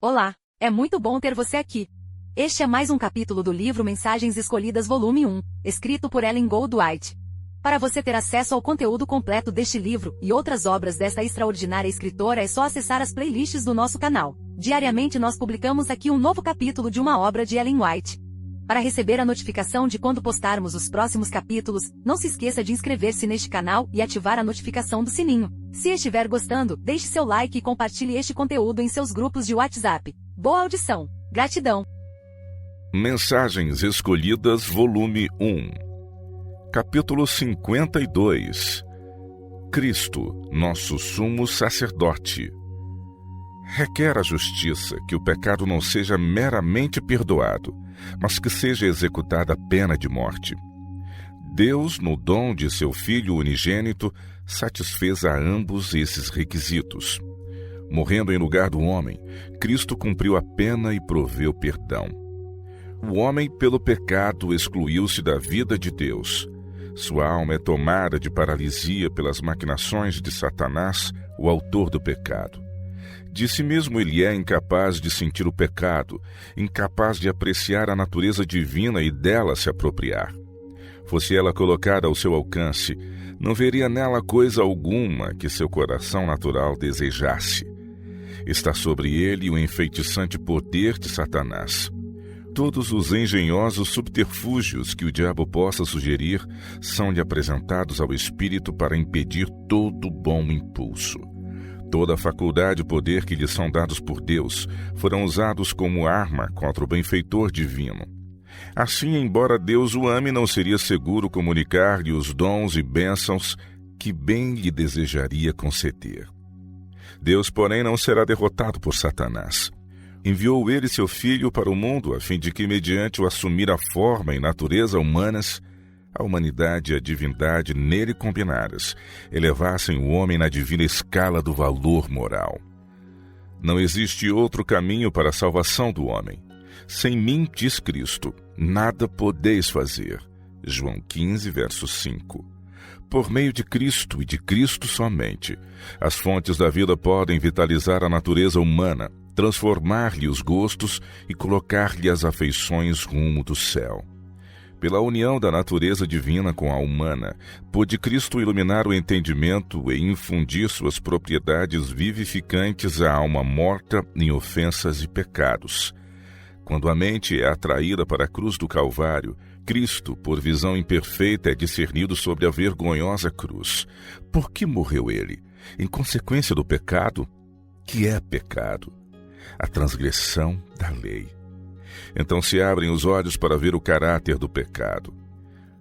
Olá, é muito bom ter você aqui. Este é mais um capítulo do livro Mensagens Escolhidas Volume 1, escrito por Ellen Goldwhite. Para você ter acesso ao conteúdo completo deste livro e outras obras desta extraordinária escritora é só acessar as playlists do nosso canal. Diariamente nós publicamos aqui um novo capítulo de uma obra de Ellen White. Para receber a notificação de quando postarmos os próximos capítulos, não se esqueça de inscrever-se neste canal e ativar a notificação do sininho. Se estiver gostando, deixe seu like e compartilhe este conteúdo em seus grupos de WhatsApp. Boa audição! Gratidão! Mensagens Escolhidas, Volume 1, Capítulo 52. Cristo, nosso sumo sacerdote. Requer a justiça que o pecado não seja meramente perdoado, mas que seja executada a pena de morte. Deus, no dom de seu Filho unigênito, satisfez a ambos esses requisitos. Morrendo em lugar do homem, Cristo cumpriu a pena e proveu perdão. O homem, pelo pecado, excluiu-se da vida de Deus. Sua alma é tomada de paralisia pelas maquinações de Satanás, o autor do pecado. De si mesmo ele é incapaz de sentir o pecado, incapaz de apreciar a natureza divina e dela se apropriar. Fosse ela colocada ao seu alcance, não veria nela coisa alguma que seu coração natural desejasse. Está sobre ele o enfeitiçante poder de Satanás. Todos os engenhosos subterfúgios que o diabo possa sugerir são-lhe apresentados ao espírito para impedir todo bom impulso. Toda a faculdade e poder que lhe são dados por Deus foram usados como arma contra o benfeitor divino. Assim, embora Deus o ame, não seria seguro comunicar-lhe os dons e bênçãos que bem lhe desejaria conceder. Deus, porém, não será derrotado por Satanás. Enviou ele seu Filho para o mundo, a fim de que, mediante o assumir a forma e natureza humanas, a humanidade e a divindade nele combinadas elevassem o homem na divina escala do valor moral. Não existe outro caminho para a salvação do homem. Sem mim, diz Cristo, nada podeis fazer. João 15, verso 5. Por meio de Cristo e de Cristo somente, as fontes da vida podem vitalizar a natureza humana, transformar-lhe os gostos e colocar-lhe as afeições rumo do céu. Pela união da natureza divina com a humana, pôde Cristo iluminar o entendimento e infundir suas propriedades vivificantes à alma morta em ofensas e pecados. Quando a mente é atraída para a cruz do Calvário, Cristo, por visão imperfeita, é discernido sobre a vergonhosa cruz. Por que morreu ele? Em consequência do pecado? Que é pecado? A transgressão da lei. Então se abrem os olhos para ver o caráter do pecado.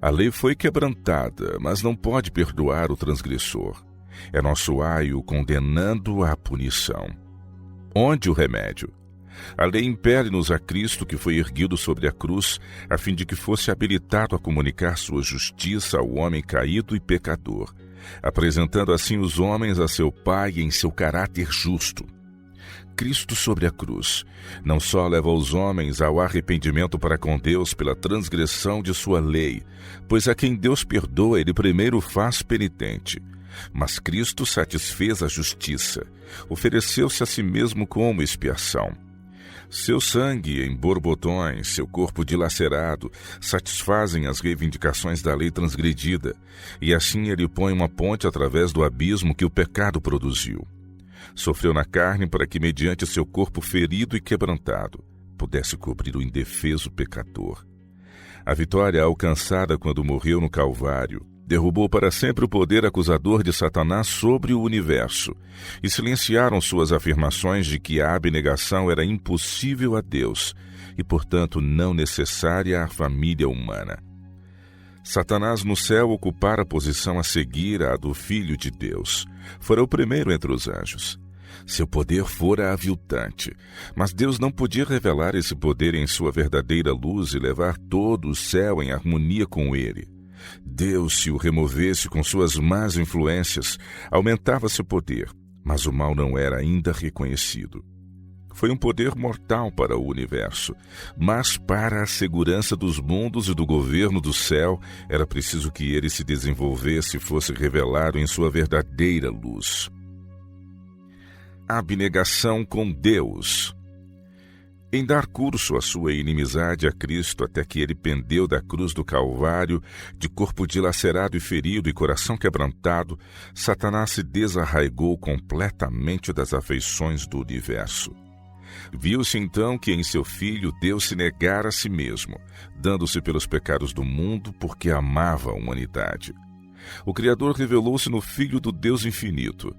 A lei foi quebrantada, mas não pode perdoar o transgressor. É nosso aio condenando à punição. Onde o remédio? A lei impele-nos a Cristo, que foi erguido sobre a cruz, a fim de que fosse habilitado a comunicar sua justiça ao homem caído e pecador, apresentando assim os homens a seu Pai em seu caráter justo. Cristo sobre a cruz não só leva os homens ao arrependimento para com Deus pela transgressão de sua lei, pois a quem Deus perdoa, ele primeiro faz penitente. Mas Cristo satisfez a justiça, ofereceu-se a si mesmo como expiação. Seu sangue em borbotões, seu corpo dilacerado, satisfazem as reivindicações da lei transgredida, e assim ele põe uma ponte através do abismo que o pecado produziu. Sofreu na carne para que, mediante seu corpo ferido e quebrantado, pudesse cobrir o indefeso pecador. A vitória alcançada quando morreu no Calvário derrubou para sempre o poder acusador de Satanás sobre o universo e silenciaram suas afirmações de que a abnegação era impossível a Deus e, portanto, não necessária à família humana. Satanás no céu ocupara a posição a seguir à do Filho de Deus. Fora o primeiro entre os anjos. Seu poder fora aviltante, mas Deus não podia revelar esse poder em sua verdadeira luz e levar todo o céu em harmonia com ele. Deus, se o removesse com suas más influências, aumentava seu poder, mas o mal não era ainda reconhecido. Foi um poder mortal para o universo, mas para a segurança dos mundos e do governo do céu, era preciso que ele se desenvolvesse e fosse revelado em sua verdadeira luz. Abnegação com Deus. Em dar curso à sua inimizade a Cristo até que ele pendeu da cruz do Calvário, de corpo dilacerado e ferido e coração quebrantado, Satanás se desarraigou completamente das afeições do universo. Viu-se então que em seu Filho Deus se negara a si mesmo, dando-se pelos pecados do mundo porque amava a humanidade. O Criador revelou-se no Filho do Deus infinito.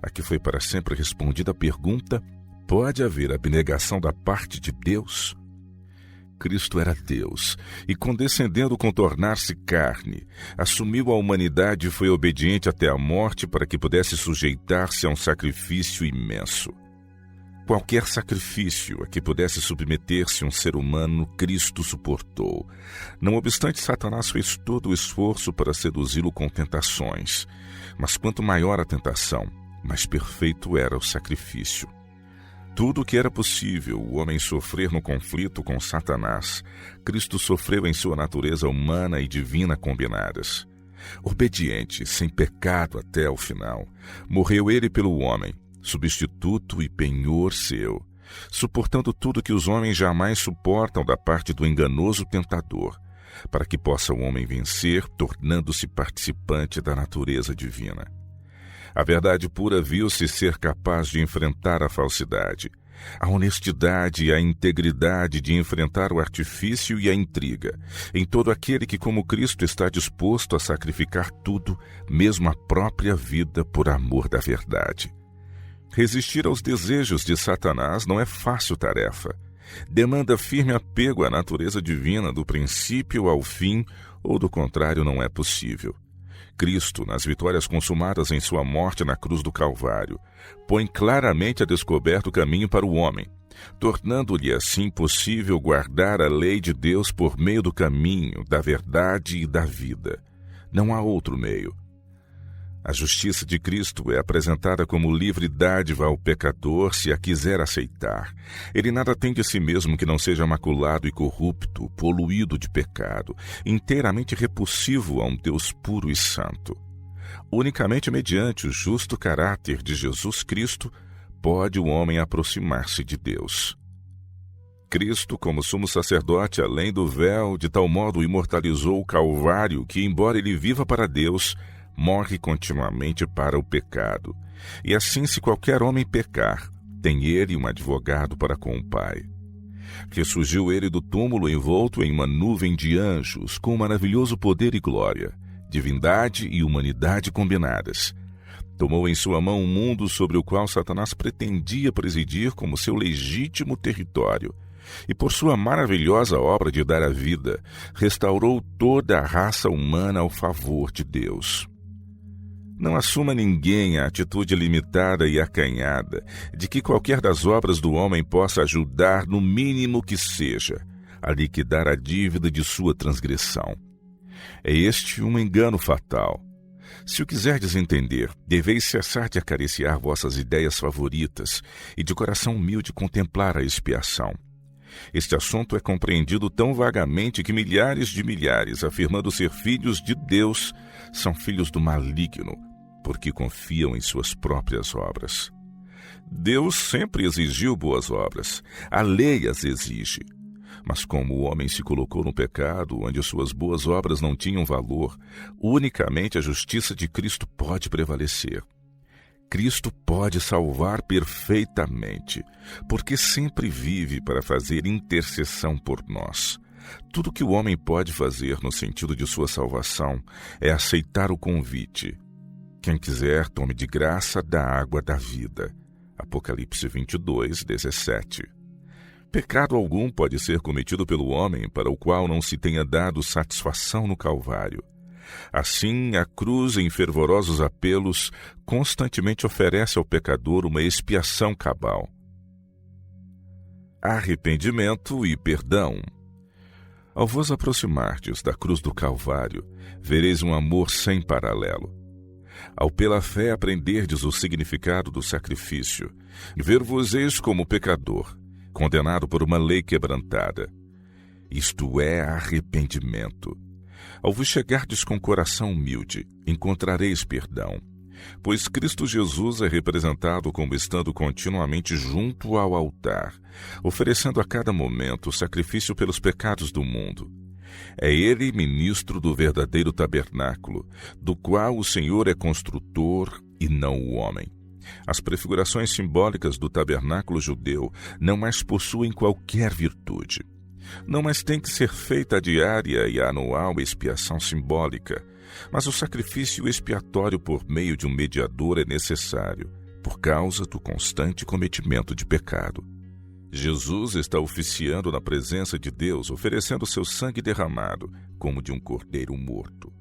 Aqui foi para sempre respondida a pergunta: pode haver abnegação da parte de Deus? Cristo era Deus, e condescendendo com tornar-se carne, assumiu a humanidade e foi obediente até a morte para que pudesse sujeitar-se a um sacrifício imenso. Qualquer sacrifício a que pudesse submeter-se um ser humano, Cristo suportou. Não obstante, Satanás fez todo o esforço para seduzi-lo com tentações. Mas quanto maior a tentação, mais perfeito era o sacrifício. Tudo o que era possível o homem sofrer no conflito com Satanás, Cristo sofreu em sua natureza humana e divina combinadas. Obediente, sem pecado até o final, morreu ele pelo homem, substituto e penhor seu, suportando tudo que os homens jamais suportam da parte do enganoso tentador, para que possa o homem vencer, tornando-se participante da natureza divina. A verdade pura viu-se ser capaz de enfrentar a falsidade, a honestidade e a integridade de enfrentar o artifício e a intriga, em todo aquele que, como Cristo, está disposto a sacrificar tudo, mesmo a própria vida, por amor da verdade. Resistir aos desejos de Satanás não é fácil tarefa. Demanda firme apego à natureza divina do princípio ao fim, ou do contrário não é possível. Cristo, nas vitórias consumadas em sua morte na cruz do Calvário, põe claramente a descoberto o caminho para o homem, tornando-lhe assim possível guardar a lei de Deus por meio do caminho, da verdade e da vida. Não há outro meio. A justiça de Cristo é apresentada como livre dádiva ao pecador se a quiser aceitar. Ele nada tem de si mesmo que não seja maculado e corrupto, poluído de pecado, inteiramente repulsivo a um Deus puro e santo. Unicamente mediante o justo caráter de Jesus Cristo pode o homem aproximar-se de Deus. Cristo, como sumo sacerdote além do véu, de tal modo imortalizou o Calvário que, embora ele viva para Deus, morre continuamente para o pecado. E assim, se qualquer homem pecar, tem ele um advogado para com o Pai. Ressurgiu ele do túmulo envolto em uma nuvem de anjos, com maravilhoso poder e glória, divindade e humanidade combinadas. Tomou em sua mão um mundo sobre o qual Satanás pretendia presidir como seu legítimo território, e por sua maravilhosa obra de dar a vida, restaurou toda a raça humana ao favor de Deus. Não assuma ninguém a atitude limitada e acanhada de que qualquer das obras do homem possa ajudar, no mínimo que seja, a liquidar a dívida de sua transgressão. É este um engano fatal. Se o quiserdes entender, deveis cessar de acariciar vossas ideias favoritas e de coração humilde contemplar a expiação. Este assunto é compreendido tão vagamente que milhares de milhares, afirmando ser filhos de Deus, são filhos do maligno, porque confiam em suas próprias obras. Deus sempre exigiu boas obras, a lei as exige. Mas como o homem se colocou no pecado, onde suas boas obras não tinham valor, unicamente a justiça de Cristo pode prevalecer. Cristo pode salvar perfeitamente, porque sempre vive para fazer intercessão por nós. Tudo que o homem pode fazer no sentido de sua salvação é aceitar o convite. Quem quiser, tome de graça da água da vida. Apocalipse 22, 17. Pecado algum pode ser cometido pelo homem para o qual não se tenha dado satisfação no Calvário. Assim, a cruz, em fervorosos apelos, constantemente oferece ao pecador uma expiação cabal. Arrependimento e perdão. Ao vos aproximardes da cruz do Calvário, vereis um amor sem paralelo. Ao pela fé aprenderdes o significado do sacrifício, ver-vos-eis como pecador, condenado por uma lei quebrantada. Isto é arrependimento. Ao vos chegardes com coração humilde, encontrareis perdão. Pois Cristo Jesus é representado como estando continuamente junto ao altar, oferecendo a cada momento o sacrifício pelos pecados do mundo. É Ele ministro do verdadeiro tabernáculo, do qual o Senhor é construtor e não o homem. As prefigurações simbólicas do tabernáculo judeu não mais possuem qualquer virtude. Não mais tem que ser feita a diária e a anual expiação simbólica, mas o sacrifício expiatório por meio de um mediador é necessário, por causa do constante cometimento de pecado. Jesus está oficiando na presença de Deus, oferecendo seu sangue derramado, como de um cordeiro morto.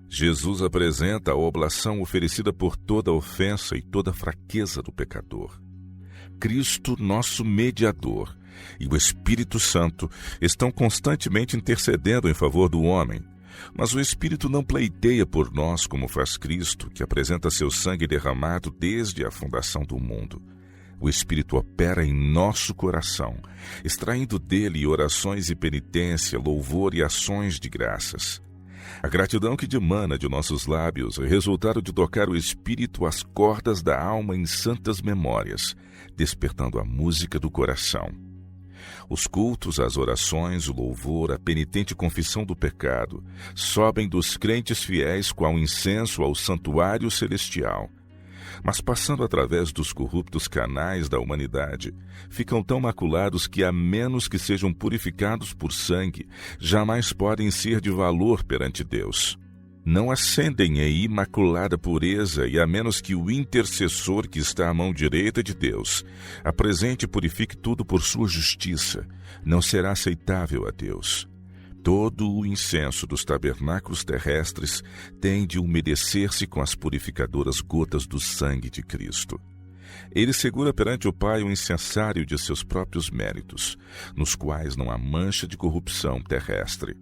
Jesus apresenta a oblação oferecida por toda ofensa e toda fraqueza do pecador. Cristo, nosso mediador, e o Espírito Santo estão constantemente intercedendo em favor do homem. Mas o Espírito não pleiteia por nós como faz Cristo, que apresenta seu sangue derramado desde a fundação do mundo. O Espírito opera em nosso coração, extraindo dele orações e penitência, louvor e ações de graças. A gratidão que dimana de nossos lábios é resultado de tocar o Espírito às cordas da alma em santas memórias, despertando a música do coração. Os cultos, as orações, o louvor, a penitente confissão do pecado sobem dos crentes fiéis qual incenso ao santuário celestial. Mas passando através dos corruptos canais da humanidade, ficam tão maculados que, a menos que sejam purificados por sangue, jamais podem ser de valor perante Deus. Não ascendem em imaculada pureza, e a menos que o intercessor que está à mão direita de Deus apresente e purifique tudo por sua justiça, não será aceitável a Deus. Todo o incenso dos tabernáculos terrestres tem de umedecer-se com as purificadoras gotas do sangue de Cristo. Ele segura perante o Pai o incensário de seus próprios méritos, nos quais não há mancha de corrupção terrestre.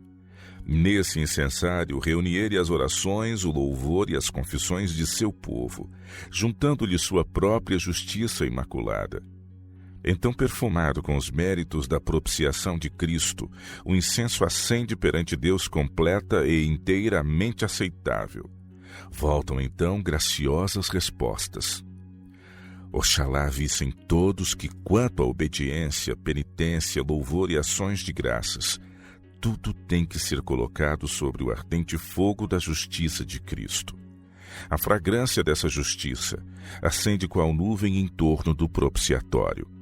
Nesse incensário reúne ele as orações, o louvor e as confissões de seu povo, juntando-lhe sua própria justiça imaculada. Então, perfumado com os méritos da propiciação de Cristo, o incenso ascende perante Deus completa e inteiramente aceitável. Voltam então graciosas respostas. Oxalá vissem todos que, quanto à obediência, penitência, louvor e ações de graças, tudo tem que ser colocado sobre o ardente fogo da justiça de Cristo. A fragrância dessa justiça ascende qual nuvem em torno do propiciatório.